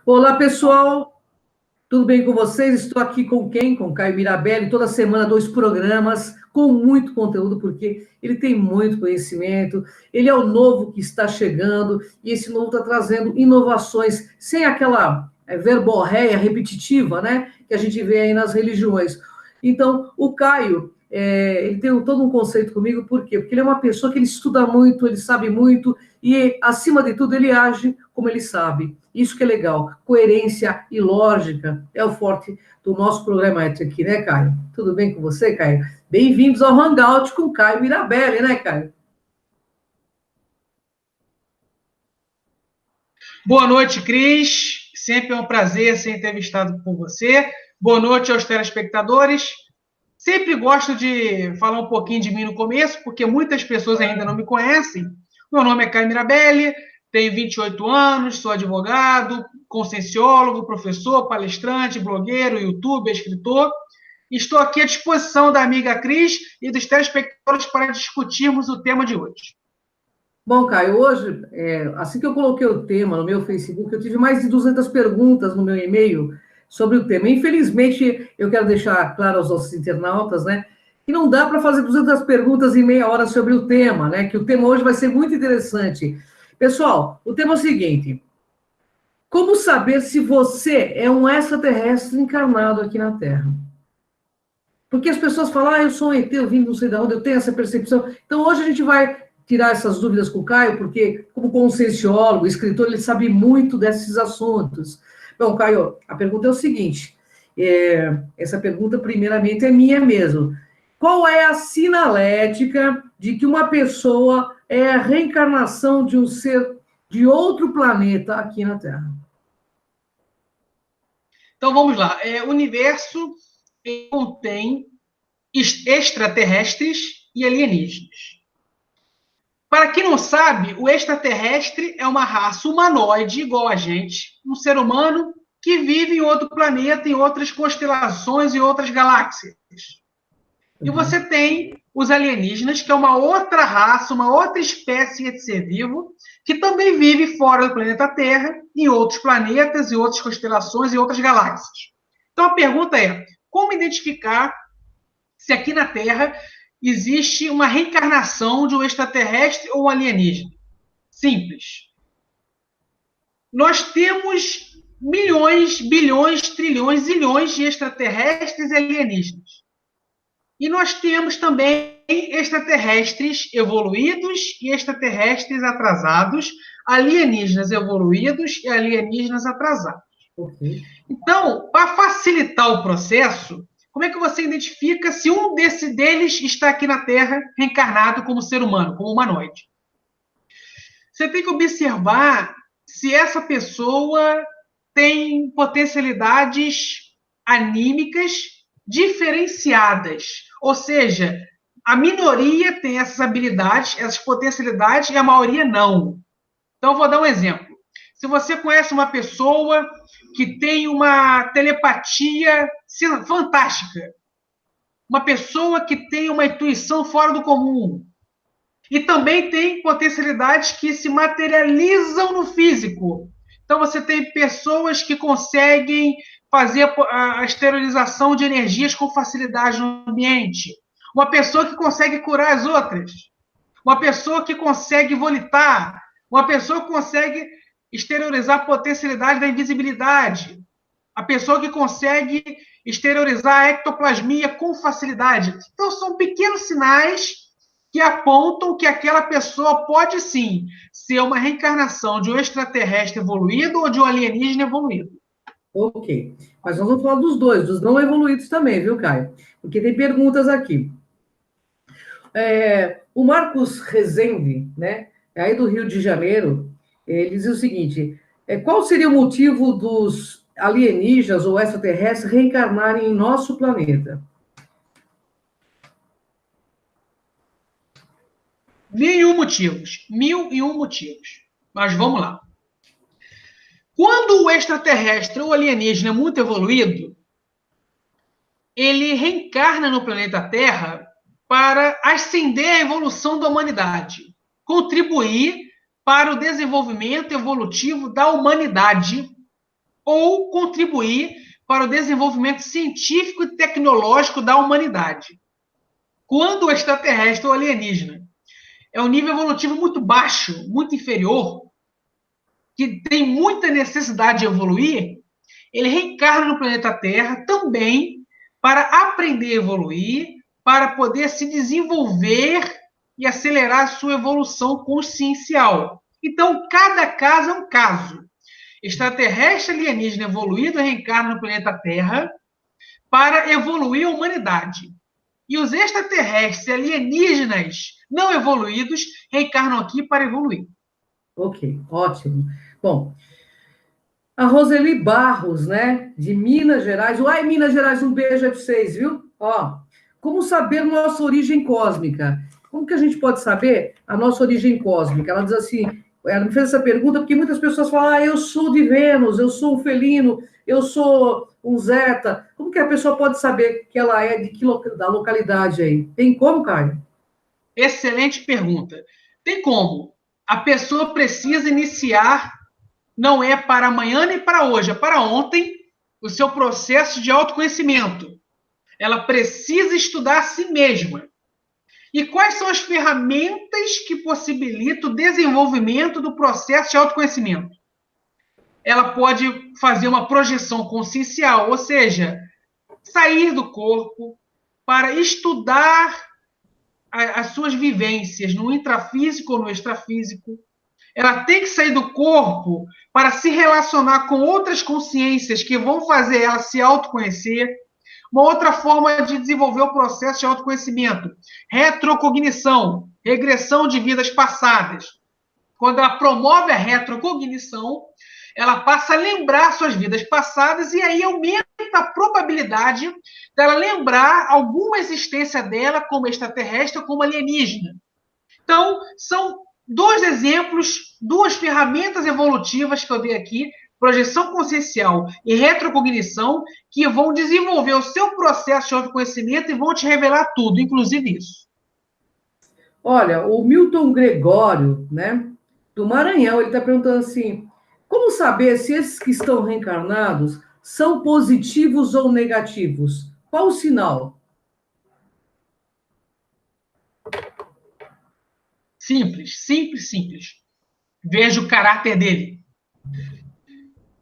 Olá, pessoal. Tudo bem com vocês? Estou aqui com quem? Com Caio Mirabelli. Toda semana, 2 programas com muito conteúdo, porque ele tem muito conhecimento. Ele é o novo que está chegando e esse novo está trazendo inovações sem aquela verborréia repetitiva, né? Que a gente vê aí nas religiões. Então, o Caio, ele tem todo um conceito comigo, por quê? Porque ele é uma pessoa que ele estuda muito, ele sabe muito e, acima de tudo, ele age como ele sabe. Isso que é legal. Coerência e lógica é o forte do nosso programa aqui, né, Caio? Tudo bem com você, Caio? Bem-vindos ao Hangout com Caio Mirabelli, né, Caio? Boa noite, Cris. Sempre é um prazer ser entrevistado por você. Boa noite aos telespectadores. Sempre gosto de falar um pouquinho de mim no começo, porque muitas pessoas ainda não me conhecem. Meu nome é Caio Mirabelli, tenho 28 anos, sou advogado, conscienciólogo, professor, palestrante, blogueiro, youtuber, escritor. Estou aqui à disposição da amiga Cris e dos telespectadores para discutirmos o tema de hoje. Bom, Caio, hoje, assim que eu coloquei o tema no meu Facebook, eu tive mais de 200 perguntas no meu e-mail sobre o tema. Infelizmente, eu quero deixar claro aos nossos internautas, né, que não dá para fazer 200 perguntas em meia hora sobre o tema, né, que o tema hoje vai ser muito interessante. Pessoal, o tema é o seguinte: como saber se você é um extraterrestre encarnado aqui na Terra? Porque as pessoas falam, eu sou um ET, eu vim não sei de onde, eu tenho essa percepção. Então, hoje a gente vai tirar essas dúvidas com o Caio, porque, como conscienciólogo, escritor, ele sabe muito desses assuntos. Bom, Caio, a pergunta é o seguinte: essa pergunta, primeiramente, é minha mesmo. Qual é a sinalética de que uma pessoa é a reencarnação de um ser de outro planeta aqui na Terra? Então vamos lá. O universo contém extraterrestres e alienígenas. Para quem não sabe, o extraterrestre é uma raça humanoide igual a gente, um ser humano que vive em outro planeta, em outras constelações e outras galáxias. E você tem os alienígenas, que é uma outra raça, uma outra espécie de ser vivo, que também vive fora do planeta Terra, em outros planetas, em outras constelações e outras galáxias. Então a pergunta é: como identificar se aqui na Terra existe uma reencarnação de um extraterrestre ou um alienígena? Simples. Nós temos milhões, bilhões, trilhões, zilhões de extraterrestres e alienígenas. E nós temos também extraterrestres evoluídos e extraterrestres atrasados, alienígenas evoluídos e alienígenas atrasados. Okay. Então, para facilitar o processo, como é que você identifica se um deles está aqui na Terra reencarnado como ser humano, como humanoide? Você tem que observar se essa pessoa tem potencialidades anímicas diferenciadas. Ou seja, a minoria tem essas habilidades, essas potencialidades, e a maioria não. Então, eu vou dar um exemplo. Se você conhece uma pessoa que tem uma telepatia fantástica, uma pessoa que tem uma intuição fora do comum, e também tem potencialidades que se materializam no físico. Então, você tem pessoas que conseguem fazer a esterilização de energias com facilidade no ambiente. Uma pessoa que consegue curar as outras. Uma pessoa que consegue volitar. Uma pessoa que consegue exteriorizar a potencialidade da invisibilidade. A pessoa que consegue exteriorizar a ectoplasmia com facilidade. Então, são pequenos sinais que apontam que aquela pessoa pode sim ser uma reencarnação de um extraterrestre evoluído ou de um alienígena evoluído. Ok. Mas nós vamos falar dos dois, dos não evoluídos também, viu, Caio? Porque tem perguntas aqui. O Marcos Rezende, né, aí do Rio de Janeiro, ele diz o seguinte: qual seria o motivo dos alienígenas ou extraterrestres reencarnarem em nosso planeta? Mil e um motivos. Mas vamos lá. Quando o extraterrestre ou alienígena é muito evoluído, ele reencarna no planeta Terra para ascender a evolução da humanidade, contribuir para o desenvolvimento evolutivo da humanidade, ou contribuir para o desenvolvimento científico e tecnológico da humanidade. Quando o extraterrestre ou alienígena é um nível evolutivo muito baixo, muito inferior, que tem muita necessidade de evoluir, ele reencarna no planeta Terra também para aprender a evoluir, para poder se desenvolver e acelerar a sua evolução consciencial. Então, cada caso é um caso. Extraterrestre alienígena evoluído reencarna no planeta Terra para evoluir a humanidade. E os extraterrestres alienígenas não evoluídos reencarnam aqui para evoluir. Ok, ótimo. Bom, a Roseli Barros, né, de Minas Gerais. Uai, Minas Gerais, um beijo aí para vocês, viu? Ó, como saber nossa origem cósmica? Como que a gente pode saber a nossa origem cósmica? Ela diz assim, ela me fez essa pergunta porque muitas pessoas falam, eu sou de Vênus, eu sou um felino, eu sou um zeta. Como que a pessoa pode saber que ela é da localidade aí? Tem como, Caio? Excelente pergunta. Tem como. A pessoa precisa iniciar, não é para amanhã nem para hoje, é para ontem, o seu processo de autoconhecimento. Ela precisa estudar a si mesma. E quais são as ferramentas que possibilitam o desenvolvimento do processo de autoconhecimento? Ela pode fazer uma projeção consciencial, ou seja, sair do corpo para estudar as suas vivências no intrafísico ou no extrafísico. Ela tem que sair do corpo para se relacionar com outras consciências que vão fazer ela se autoconhecer. Uma outra forma de desenvolver o processo de autoconhecimento, retrocognição, regressão de vidas passadas. Quando ela promove a retrocognição, ela passa a lembrar suas vidas passadas e aí aumenta a probabilidade dela lembrar alguma existência dela como extraterrestre ou como alienígena. Então, são dois exemplos, duas ferramentas evolutivas que eu dei aqui, projeção consciencial e retrocognição, que vão desenvolver o seu processo de autoconhecimento e vão te revelar tudo, inclusive isso. Olha, o Milton Gregório, né, do Maranhão, ele está perguntando assim, como saber se esses que estão reencarnados são positivos ou negativos? Qual o sinal? Simples, simples, simples. Veja o caráter dele.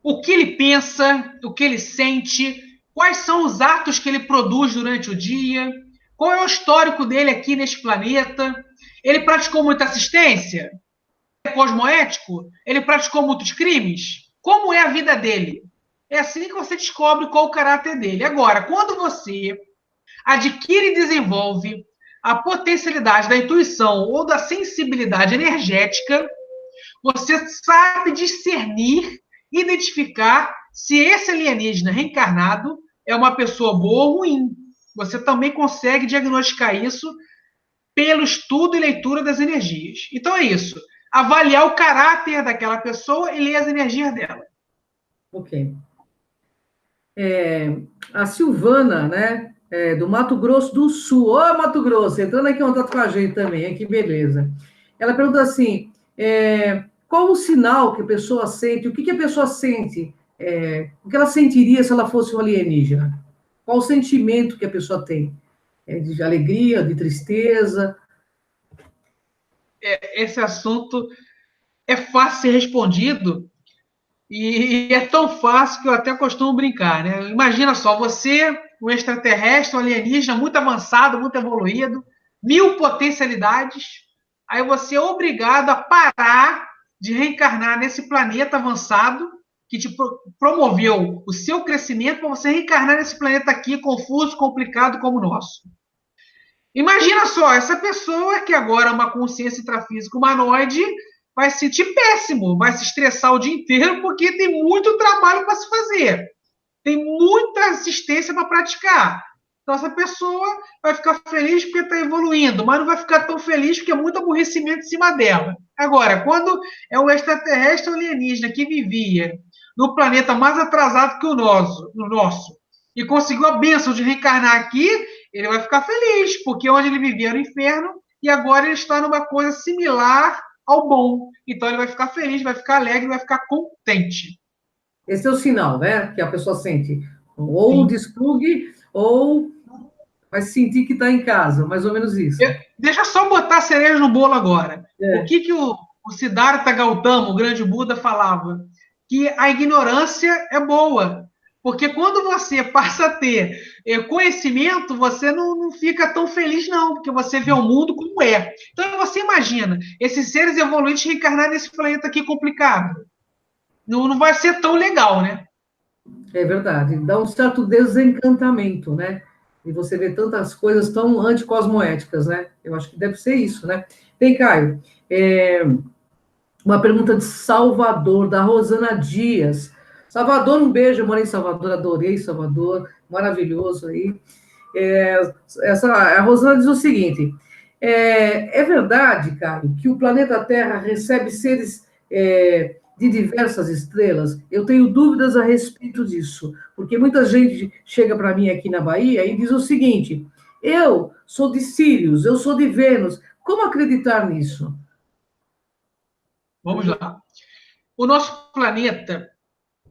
O que ele pensa, o que ele sente, quais são os atos que ele produz durante o dia, qual é o histórico dele aqui neste planeta. Ele praticou muita assistência? É cosmoético? Ele praticou muitos crimes? Como é a vida dele? É assim que você descobre qual o caráter dele. Agora, quando você adquire e desenvolve a potencialidade da intuição ou da sensibilidade energética, você sabe discernir, identificar se esse alienígena reencarnado é uma pessoa boa ou ruim. Você também consegue diagnosticar isso pelo estudo e leitura das energias. Então é isso. Avaliar o caráter daquela pessoa e ler as energias dela. Ok. A Silvana, né, do Mato Grosso do Sul. Ô, Mato Grosso, entrando aqui em contato com a gente também, que beleza. Ela pergunta assim, qual o sinal que a pessoa sente, o que a pessoa sente, o que ela sentiria se ela fosse um alienígena? Qual o sentimento que a pessoa tem? De alegria, de tristeza? Esse assunto é fácil ser respondido e é tão fácil que eu até costumo brincar, né? Imagina só, você, um extraterrestre, um alienígena muito avançado, muito evoluído, 1000 potencialidades, aí você é obrigado a parar de reencarnar nesse planeta avançado que te promoveu o seu crescimento para você reencarnar nesse planeta aqui confuso, complicado como o nosso. Imagina só, essa pessoa que agora é uma consciência intrafísica humanoide vai se sentir péssimo, vai se estressar o dia inteiro porque tem muito trabalho para se fazer, tem muita assistência para praticar. Então, essa pessoa vai ficar feliz porque está evoluindo, mas não vai ficar tão feliz porque é muito aborrecimento em cima dela. Agora, quando é um extraterrestre alienígena que vivia no planeta mais atrasado que o nosso e conseguiu a bênção de reencarnar aqui, ele vai ficar feliz, porque onde ele vivia era o inferno e agora ele está numa coisa similar ao bom. Então ele vai ficar feliz, vai ficar alegre, vai ficar contente. Esse é o sinal, né? Que a pessoa sente. Ou Sim. desplugue, ou vai sentir que está em casa, mais ou menos isso. Deixa eu só botar a cereja no bolo agora. O É, que, que o Siddhartha Gautama, o grande Buda, falava? Que a ignorância é boa. Porque quando você passa a ter conhecimento, você não fica tão feliz, não, porque você vê o mundo como é. Então você imagina, esses seres evoluídos reencarnar nesse planeta aqui complicado. Não vai ser tão legal, né? é verdade. Dá um certo desencantamento, né? E você vê tantas coisas tão anticosmoéticas, né? Eu acho que deve ser isso, né? Bem, Caio, uma pergunta de Salvador, da Rosana Dias. Salvador, um beijo, eu moro em Salvador, adorei Salvador, maravilhoso aí. A Rosana diz o seguinte: é verdade, Caio, que o planeta Terra recebe seres de diversas estrelas? Eu tenho dúvidas a respeito disso, porque muita gente chega para mim aqui na Bahia e diz o seguinte: eu sou de Sírios, eu sou de Vênus, como acreditar nisso? Vamos lá. O nosso planeta,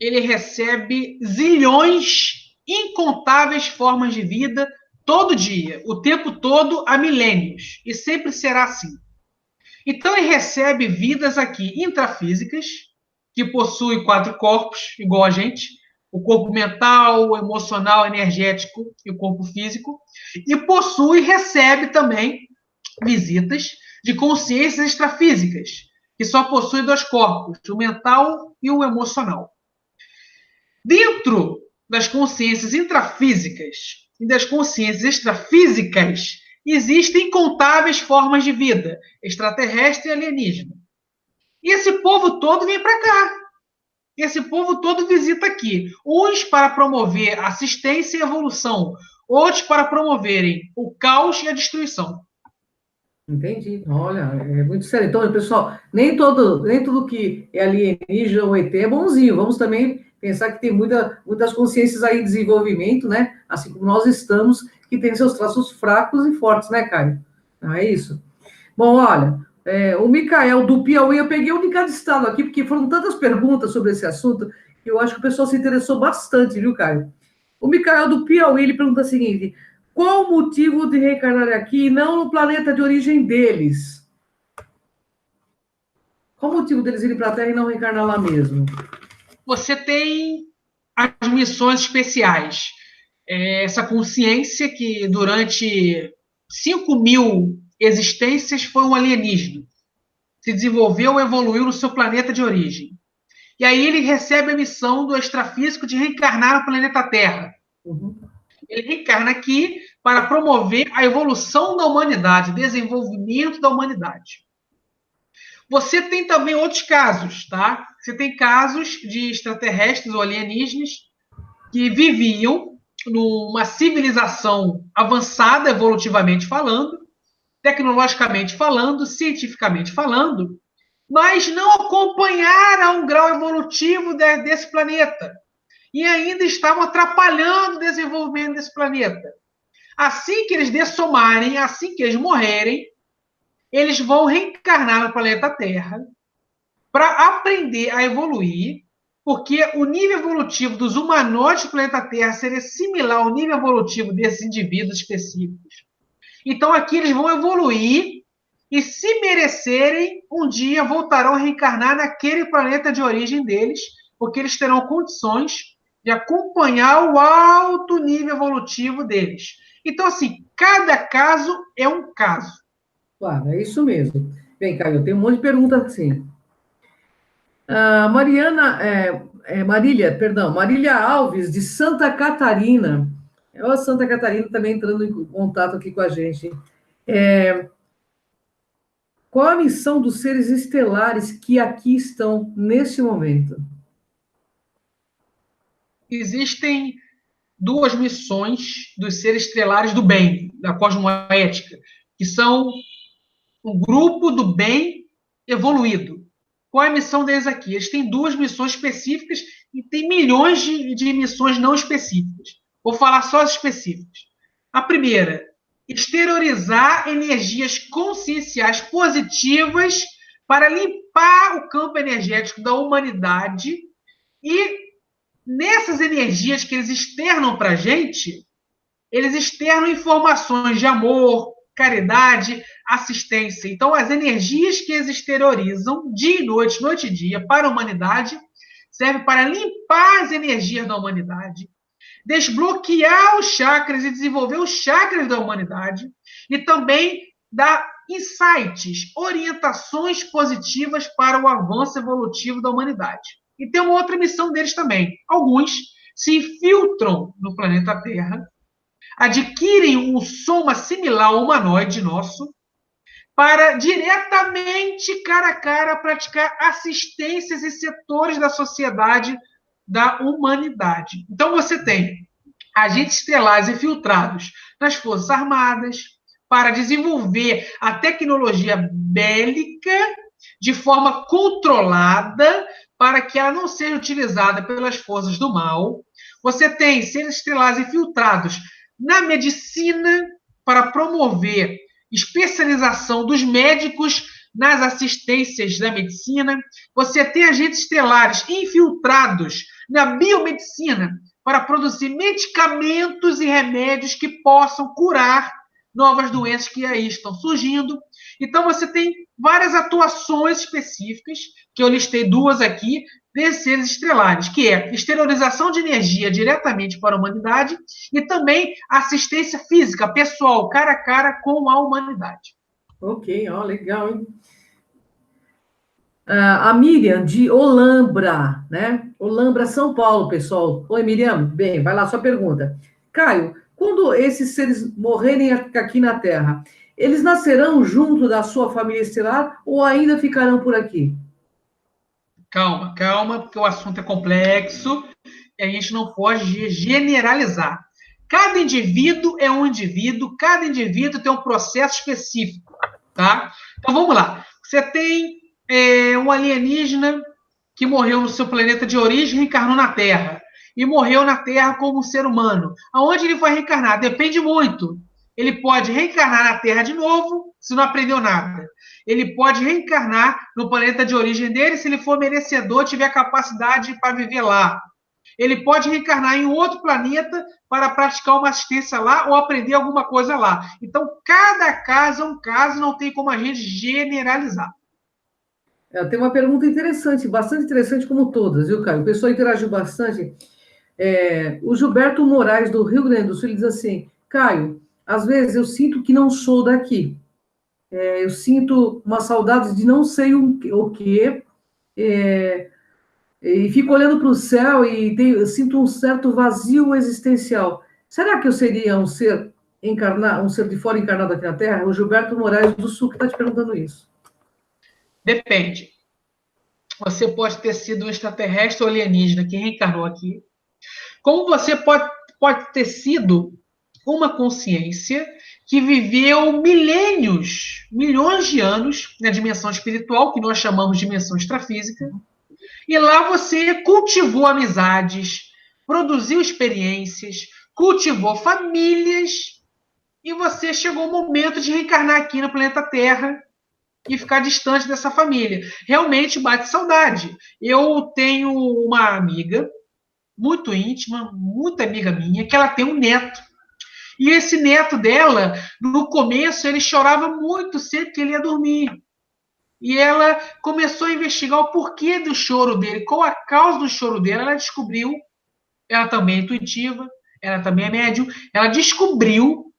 ele recebe zilhões, incontáveis formas de vida todo dia, o tempo todo, há milênios. E sempre será assim. Então, ele recebe vidas aqui intrafísicas, que possuem quatro corpos, igual a gente: o corpo mental, o emocional, o energético e o corpo físico. E possui, recebe também visitas de consciências extrafísicas, que só possuem dois corpos, o mental e o emocional. Dentro das consciências intrafísicas e das consciências extrafísicas, existem incontáveis formas de vida, extraterrestre e alienígena. E esse povo todo vem para cá. Esse povo todo visita aqui. Uns para promover assistência e evolução, outros para promoverem o caos e a destruição. Entendi. Olha, é muito sério. Então, pessoal, nem tudo que é alienígena ou ET é bonzinho. Vamos também pensar que tem muitas consciências aí em desenvolvimento, né? Assim como nós estamos, que tem seus traços fracos e fortes, né, Caio? Não é isso? Bom, olha, o Micael do Piauí, eu peguei o de cada estado aqui, porque foram tantas perguntas sobre esse assunto, que eu acho que o pessoal se interessou bastante, viu, Caio? O Micael do Piauí, ele pergunta o seguinte: qual o motivo de reencarnar aqui e não no planeta de origem deles? Qual o motivo deles irem para a Terra e não reencarnar lá mesmo? Você tem as missões especiais. Essa consciência que durante 5.000 existências foi um alienígena. Se desenvolveu, evoluiu no seu planeta de origem. E aí ele recebe a missão do extrafísico de reencarnar no planeta Terra. Uhum. Ele reencarna aqui para promover a evolução da humanidade, o desenvolvimento da humanidade. Você tem também outros casos, tá? Você tem casos de extraterrestres ou alienígenas que viviam numa civilização avançada, evolutivamente falando, tecnologicamente falando, cientificamente falando, mas não acompanharam o grau evolutivo desse planeta. E ainda estavam atrapalhando o desenvolvimento desse planeta. Assim que eles dessomarem, assim que eles morrerem, eles vão reencarnar no planeta Terra para aprender a evoluir, porque o nível evolutivo dos humanoides do planeta Terra seria similar ao nível evolutivo desses indivíduos específicos. Então aqui eles vão evoluir e, se merecerem, um dia voltarão a reencarnar naquele planeta de origem deles, porque eles terão condições de acompanhar o alto nível evolutivo deles. Então, assim, cada caso é um caso. Claro, é isso mesmo. Bem, Caio, eu tenho um monte de perguntas assim. Marília, perdão, Marília Alves, de Santa Catarina. Olha, Santa Catarina também entrando em contato aqui com a gente. Qual a missão dos seres estelares que aqui estão nesse momento? Existem duas missões dos seres estelares do bem, da cosmoética, que são o grupo do bem evoluído. Qual é a missão deles aqui? Eles têm duas missões específicas e tem milhões de missões não específicas. Vou falar só as específicas. A primeira, exteriorizar energias conscienciais positivas para limpar o campo energético da humanidade e nessas energias que eles externam para a gente, eles externam informações de amor, caridade, assistência. Então, as energias que eles exteriorizam dia e noite, noite e dia, para a humanidade, servem para limpar as energias da humanidade, desbloquear os chakras e desenvolver os chakras da humanidade, e também dar insights, orientações positivas para o avanço evolutivo da humanidade. E tem uma outra missão deles também. Alguns se infiltram no planeta Terra, adquirem um soma similar ao humanoide nosso, para diretamente, cara a cara, praticar assistências em setores da sociedade da humanidade. Então, você tem agentes estelares infiltrados nas Forças Armadas para desenvolver a tecnologia bélica de forma controlada para que ela não seja utilizada pelas forças do mal. Você tem seres estelares infiltrados na medicina para promover especialização dos médicos nas assistências da medicina. Você tem agentes estelares infiltrados na biomedicina para produzir medicamentos e remédios que possam curar novas doenças que aí estão surgindo. Então, você tem várias atuações específicas, que eu listei duas aqui, desses seres estelares, que é exteriorização de energia diretamente para a humanidade e também assistência física, pessoal, cara a cara com a humanidade. Ok, ó, legal, hein? A Miriam, de Olambra, né? Olambra, São Paulo, pessoal. Oi, Miriam. Bem, vai lá, sua pergunta. Caio, quando esses seres morrerem aqui na Terra, eles nascerão junto da sua família estelar ou ainda ficarão por aqui? Calma, calma, porque o assunto é complexo e a gente não pode generalizar. Cada indivíduo é um indivíduo, cada indivíduo tem um processo específico, tá? Então vamos lá. Você tem um alienígena que morreu no seu planeta de origem, reencarnou na Terra e morreu na Terra como um ser humano. Aonde ele vai reencarnar? Depende muito. Ele pode reencarnar na Terra de novo, se não aprendeu nada. Ele pode reencarnar no planeta de origem dele, se ele for merecedor, tiver capacidade para viver lá. Ele pode reencarnar em outro planeta para praticar uma assistência lá ou aprender alguma coisa lá. Então, cada caso é um caso, não tem como a gente generalizar. Tem uma pergunta interessante, bastante interessante como todas, viu, Caio? O pessoal interagiu bastante. O Gilberto Moraes, do Rio Grande do Sul, ele diz assim, Caio, às vezes eu sinto que não sou daqui. Eu sinto uma saudade de não sei o quê, e fico olhando para o céu e eu sinto um certo vazio existencial. Será que eu seria um ser encarnado, um ser de fora encarnado aqui na Terra? O Gilberto Moraes do Sul que está te perguntando isso. Depende. Você pode ter sido um extraterrestre ou alienígena que reencarnou aqui. Como você pode ter sido uma consciência que viveu milênios, milhões de anos na dimensão espiritual, que nós chamamos de dimensão extrafísica, e lá você cultivou amizades, produziu experiências, cultivou famílias, e você chegou o momento de reencarnar aqui no planeta Terra e ficar distante dessa família. Realmente bate saudade. Eu tenho uma amiga muito íntima, muito amiga minha, que ela tem um neto. E esse neto dela, no começo, ele chorava muito sempre que ele ia dormir. E ela começou a investigar o porquê do choro dele, qual a causa do choro dele. Ela descobriu, ela também é intuitiva, ela também é médium, ela descobriu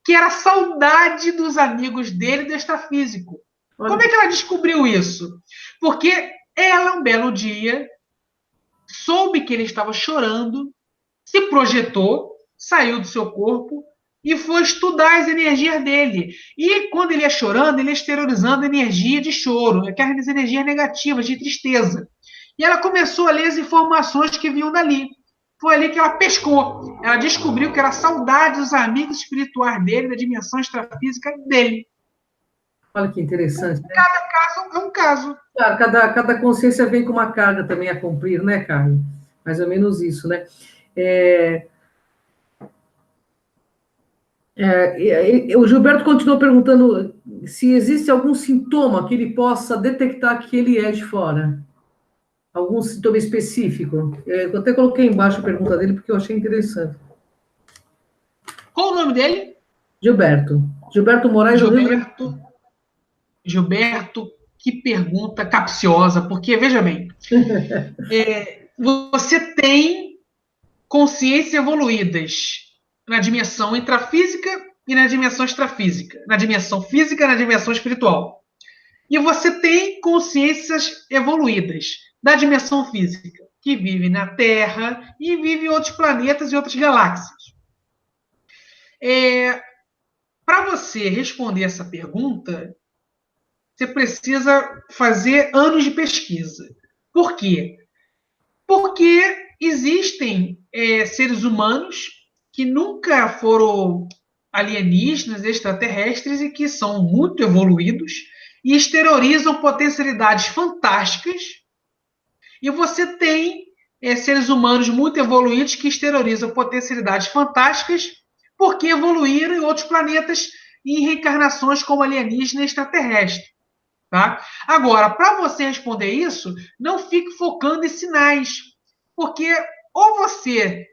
que era saudade dos amigos dele do extrafísico. Como é que ela descobriu isso? Porque ela, um belo dia, soube que ele estava chorando, se projetou, saiu do seu corpo e foi estudar as energias dele. E quando ele ia chorando, ele ia exteriorizando energia de choro, aquelas energias negativas, de tristeza. E ela começou a ler as informações que vinham dali. Foi ali que ela pescou. Ela descobriu que era saudade dos amigos espirituais dele, da dimensão extrafísica dele. Olha que interessante. Né? Cada caso é um caso. Claro, cada consciência vem com uma carga também a cumprir, né, Caio? Mais ou menos isso, né? O Gilberto continuou perguntando se existe algum sintoma que ele possa detectar que ele é de fora. algum sintoma específico? Eu até coloquei embaixo a pergunta dele, porque eu achei interessante. Qual o nome dele? Gilberto. Gilberto Moraes do Rio Grande do Sul. Gilberto, que pergunta capciosa, porque, veja bem, você tem consciências evoluídas na dimensão intrafísica e na dimensão extrafísica, na dimensão física e na dimensão espiritual. E você tem consciências evoluídas da dimensão física, que vive na Terra e vive em outros planetas e outras galáxias. Para você responder essa pergunta, você precisa fazer anos de pesquisa. Por quê? Porque existem seres humanos que nunca foram alienígenas, extraterrestres, e que são muito evoluídos e exteriorizam potencialidades fantásticas. E você tem seres humanos muito evoluídos que exteriorizam potencialidades fantásticas porque evoluíram em outros planetas e em reencarnações como alienígena e extraterrestre. Tá? Agora, para você responder isso, não fique focando em sinais, porque ou você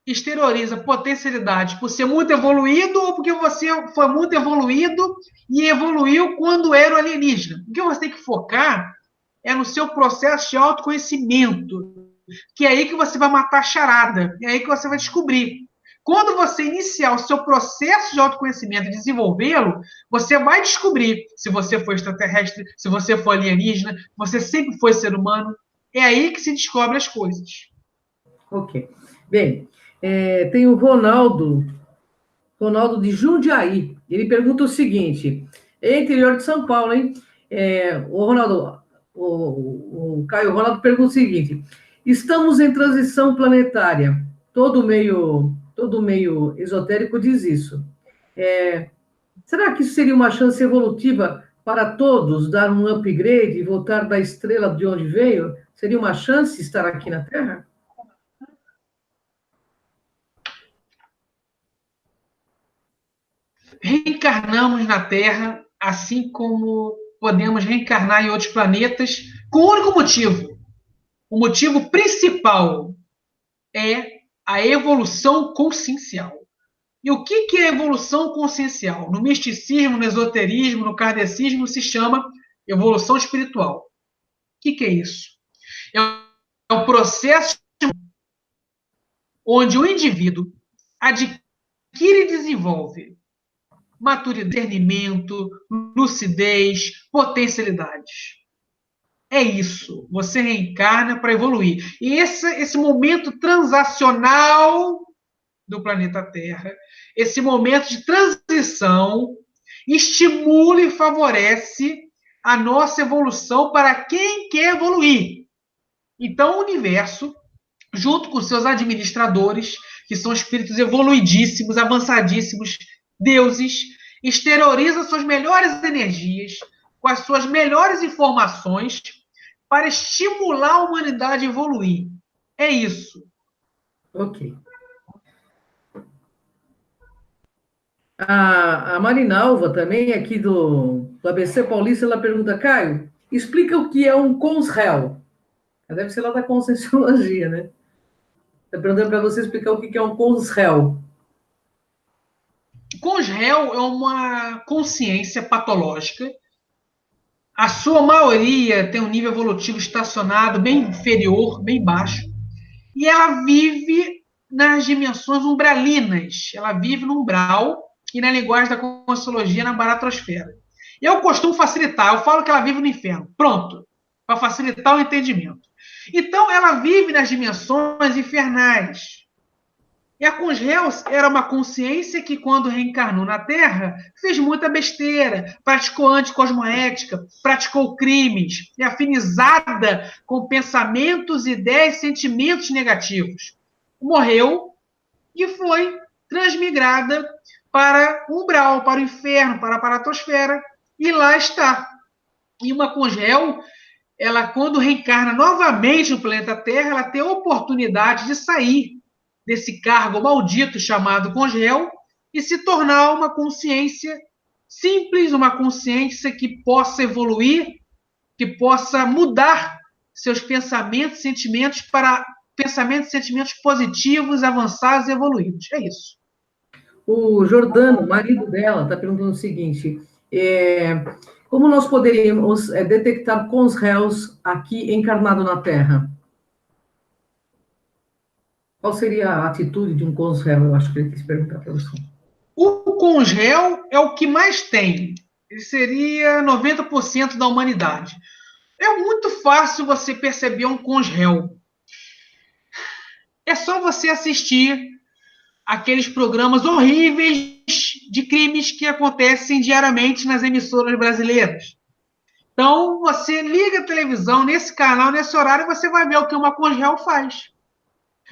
exterioriza potencialidade por ser muito evoluído, ou porque você foi muito evoluído e evoluiu quando era o alienígena. O que você tem que focar é no seu processo de autoconhecimento, que é aí que você vai matar a charada, é aí que você vai descobrir. Quando você iniciar o seu processo de autoconhecimento e desenvolvê-lo, você vai descobrir se você foi extraterrestre, se você foi alienígena, você sempre foi ser humano. É aí que se descobre as coisas. Ok. Bem, tem o Ronaldo de Jundiaí. Ele pergunta o seguinte: é interior de São Paulo, hein? O Ronaldo, o Caio Ronaldo pergunta o seguinte: estamos em transição planetária. Todo meio esotérico diz isso. Será que isso seria uma chance evolutiva para todos dar um upgrade e voltar da estrela de onde veio? Seria uma chance estar aqui na Terra? Reencarnamos na Terra, assim como podemos reencarnar em outros planetas, com um único motivo. O motivo principal é a evolução consciencial. E o que é evolução consciencial? No misticismo, no esoterismo, no kardecismo, se chama evolução espiritual. O que é isso? É um processo onde o indivíduo adquire e desenvolve maturidade, discernimento, lucidez, potencialidades. É isso. Você reencarna para evoluir. E esse momento transacional do planeta Terra, esse momento de transição, estimula e favorece a nossa evolução para quem quer evoluir. Então, o universo, junto com seus administradores, que são espíritos evoluidíssimos, avançadíssimos, deuses, exterioriza suas melhores energias, com as suas melhores informações, para estimular a humanidade a evoluir. É isso. Ok. A Marinalva, também, aqui do ABC Paulista, ela pergunta: Caio, explica o que é um consréu. Deve ser lá da Conscienciologia, né? Está perguntando para você explicar o que é um consréu. Consréu é uma consciência patológica. A sua maioria tem um nível evolutivo estacionado bem inferior, bem baixo. E ela vive nas dimensões umbralinas. Ela vive no umbral e na linguagem da Conscienciologia, na baratrosfera. Eu costumo facilitar, eu falo que ela vive no inferno. Pronto. Para facilitar o entendimento. Então, ela vive nas dimensões infernais. E a Consréu era uma consciência que, quando reencarnou na Terra, fez muita besteira, praticou anticosmoética, praticou crimes, e afinizada com pensamentos, ideias, sentimentos negativos. Morreu e foi transmigrada para o umbral, para o inferno, para a paratosfera, e lá está. E uma Consréu, ela, quando reencarna novamente no planeta Terra, ela tem a oportunidade de sair desse cargo maldito chamado Consréu e se tornar uma consciência simples, uma consciência que possa evoluir, que possa mudar seus pensamentos e sentimentos para pensamentos e sentimentos positivos, avançados e evoluídos. É isso. O Jordano, marido dela, está perguntando o seguinte: como nós poderíamos detectar cons réus aqui encarnado na Terra? Qual seria a atitude de um cons réu? Eu acho que ele quis perguntar para você. O cons réu é o que mais tem. Ele seria 90% da humanidade. É muito fácil você perceber um cons réu. É só você assistir aqueles programas horríveis de crimes que acontecem diariamente nas emissoras brasileiras. Então, você liga a televisão nesse canal, nesse horário, você vai ver o que uma congel faz.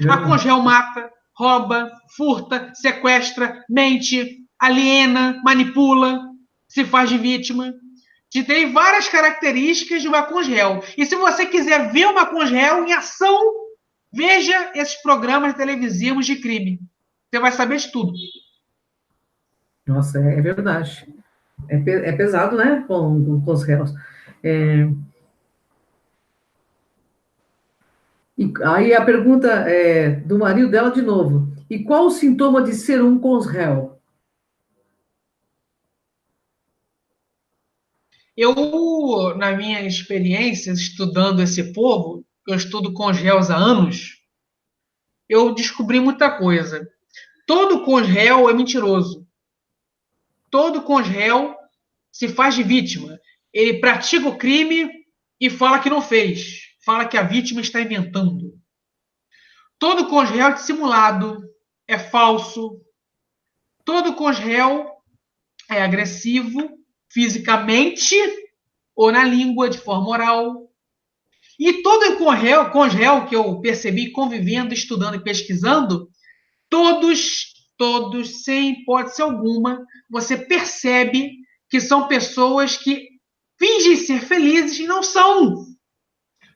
A congel mata, rouba, furta, sequestra, mente, aliena, manipula, se faz de vítima. Que tem várias características de uma congel. E se você quiser ver uma congel em ação, veja esses programas televisivos de crime. Você vai saber de tudo. Nossa, é verdade. É pesado, né, com os réus. E aí a pergunta do marido dela de novo. E qual o sintoma de ser um cons réu? Eu, na minha experiência, estudando esse povo, eu estudo cons réus há anos, eu descobri muita coisa. Todo cons réu é mentiroso. Todo cons réu se faz de vítima. Ele pratica o crime e fala que não fez. Fala que a vítima está inventando. Todo cons réu é dissimulado, é falso. Todo cons réu é agressivo fisicamente ou na língua, de forma oral. E todo cons réu que eu percebi convivendo, estudando e pesquisando, todos, sem hipótese alguma, você percebe que são pessoas que fingem ser felizes e não são.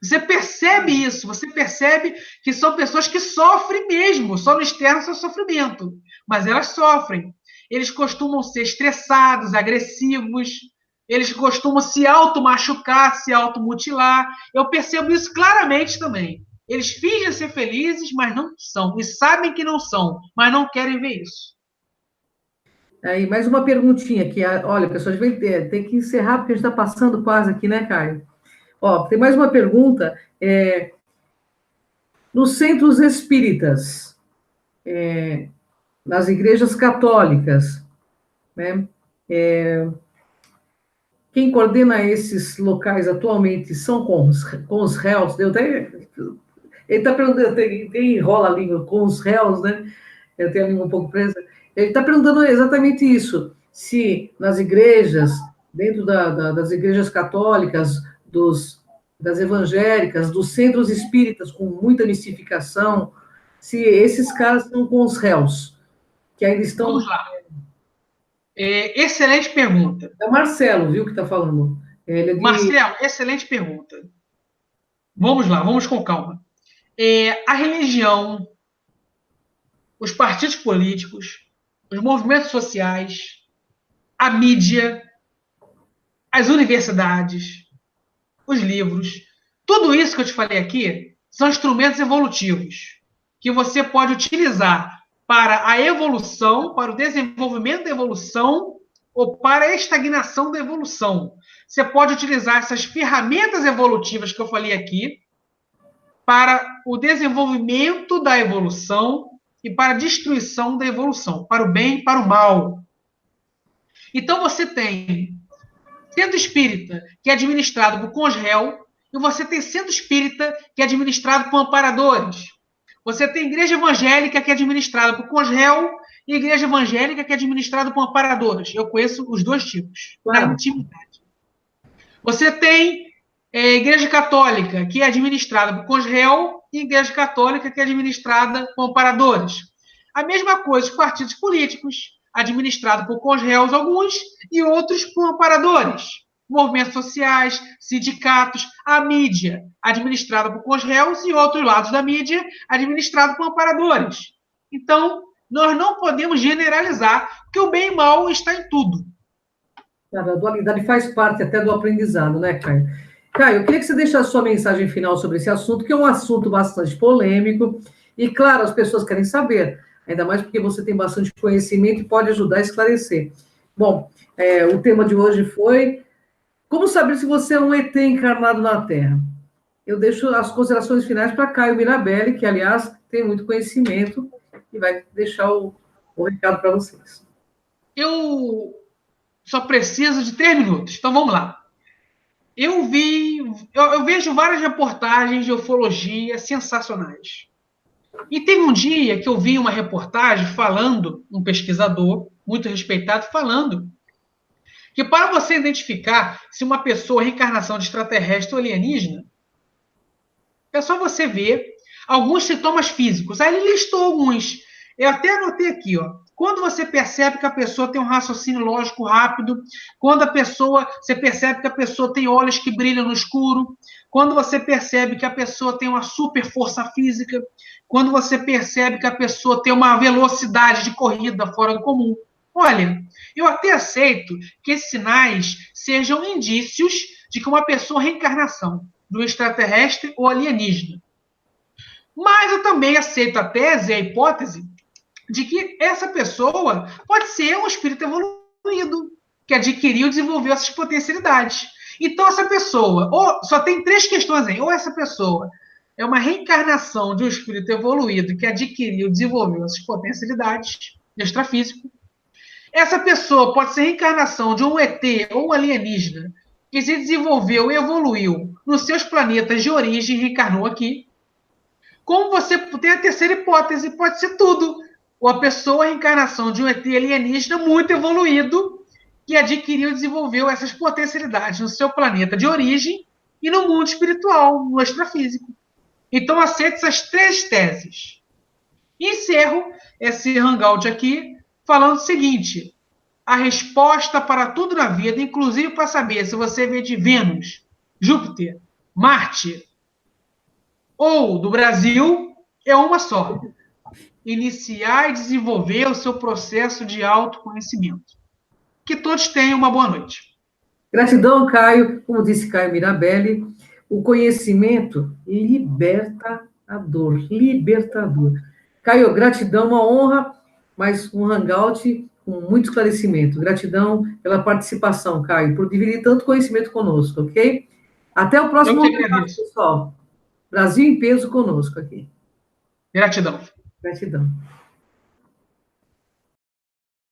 Você percebe isso, você percebe que são pessoas que sofrem mesmo, só no externo seu sofrimento, mas elas sofrem. Eles costumam ser estressados, agressivos, eles costumam se auto-machucar, se automutilar. Eu percebo isso claramente também. Eles fingem ser felizes, mas não são. E sabem que não são, mas não querem ver isso. Aí, mais uma perguntinha aqui. Olha, pessoal, a gente vai ter que encerrar, porque a gente está passando quase aqui, né, Caio? Ó, tem mais uma pergunta. Nos centros espíritas, nas igrejas católicas, né? Quem coordena esses locais atualmente são com os réus? Ele está perguntando, tem enrola a língua com os réus, né? Eu tenho a língua um pouco presa. Ele está perguntando exatamente isso: se nas igrejas, dentro das igrejas católicas, das evangélicas, dos centros espíritas com muita mistificação, se esses caras estão com os réus, que ainda estão. Vamos lá. Excelente pergunta. É o Marcelo, viu, que está falando. Marcelo, excelente pergunta. Vamos lá, vamos com calma. A religião, os partidos políticos, os movimentos sociais, a mídia, as universidades, os livros, tudo isso que eu te falei aqui são instrumentos evolutivos que você pode utilizar para a evolução, para o desenvolvimento da evolução ou para a estagnação da evolução. Você pode utilizar essas ferramentas evolutivas que eu falei aqui para o desenvolvimento da evolução e para a destruição da evolução, para o bem e para o mal. Então você tem centro espírita, que é administrado por cons réu, e você tem centro espírita, que é administrado por amparadores. Você tem igreja evangélica, que é administrada por cons réu, e igreja evangélica, que é administrada por amparadores. Eu conheço os dois tipos, na intimidade. Você tem igreja católica, que é administrada por cons réu, e igreja católica, que é administrada por amparadores. A mesma coisa os partidos políticos, administrado por cons réus alguns e outros por amparadores. Movimentos sociais, sindicatos, a mídia, administrada por cons réus e outros lados da mídia, administrado por amparadores. Então, nós não podemos generalizar, porque o bem e o mal está em tudo. A dualidade faz parte até do aprendizado, né, Caio? Caio, eu queria que você deixasse sua mensagem final sobre esse assunto, que é um assunto bastante polêmico, e, claro, as pessoas querem saber, ainda mais porque você tem bastante conhecimento e pode ajudar a esclarecer. Bom, o tema de hoje foi como saber se você é um ET encarnado na Terra. Eu deixo as considerações finais para Caio Mirabelli, que, aliás, tem muito conhecimento e vai deixar o recado para vocês. Eu só preciso de 3 minutos, então vamos lá. Eu vejo várias reportagens de ufologia sensacionais. E teve um dia que eu vi uma reportagem falando, um pesquisador muito respeitado, falando que para você identificar se uma pessoa é reencarnação de extraterrestre ou alienígena, é só você ver alguns sintomas físicos. Aí ele listou alguns. Eu até anotei aqui, ó. Quando você percebe que a pessoa tem um raciocínio lógico rápido, quando você percebe que a pessoa tem olhos que brilham no escuro, quando você percebe que a pessoa tem uma super força física, quando você percebe que a pessoa tem uma velocidade de corrida fora do comum. Olha, eu até aceito que esses sinais sejam indícios de que uma pessoa é reencarnação do extraterrestre ou alienígena. Mas eu também aceito a tese, a hipótese, de que essa pessoa pode ser um espírito evoluído, que adquiriu e desenvolveu essas potencialidades. Então, essa pessoa, ou só tem 3 questões aí, ou essa pessoa é uma reencarnação de um espírito evoluído que adquiriu e desenvolveu essas potencialidades extrafísico. Essa pessoa pode ser reencarnação de um ET ou um alienígena que se desenvolveu e evoluiu nos seus planetas de origem e reencarnou aqui. Como você tem a terceira hipótese, pode ser tudo. Ou a pessoa é a reencarnação de um ET alienígena muito evoluído que adquiriu e desenvolveu essas potencialidades no seu planeta de origem e no mundo espiritual, no extrafísico. Então, aceito essas 3 teses. Encerro esse hangout aqui falando o seguinte: a resposta para tudo na vida, inclusive para saber se você vê de Vênus, Júpiter, Marte ou do Brasil, é uma só. Iniciar e desenvolver o seu processo de autoconhecimento. Que todos tenham uma boa noite. Gratidão, Caio. Como disse Caio Mirabelli, o conhecimento liberta a dor, libertador. Caio, gratidão, uma honra, mais um hangout com muito esclarecimento. Gratidão pela participação, Caio, por dividir tanto conhecimento conosco, ok? Até o próximo hangout, pessoal. Brasil em peso conosco aqui. Gratidão. Gratidão.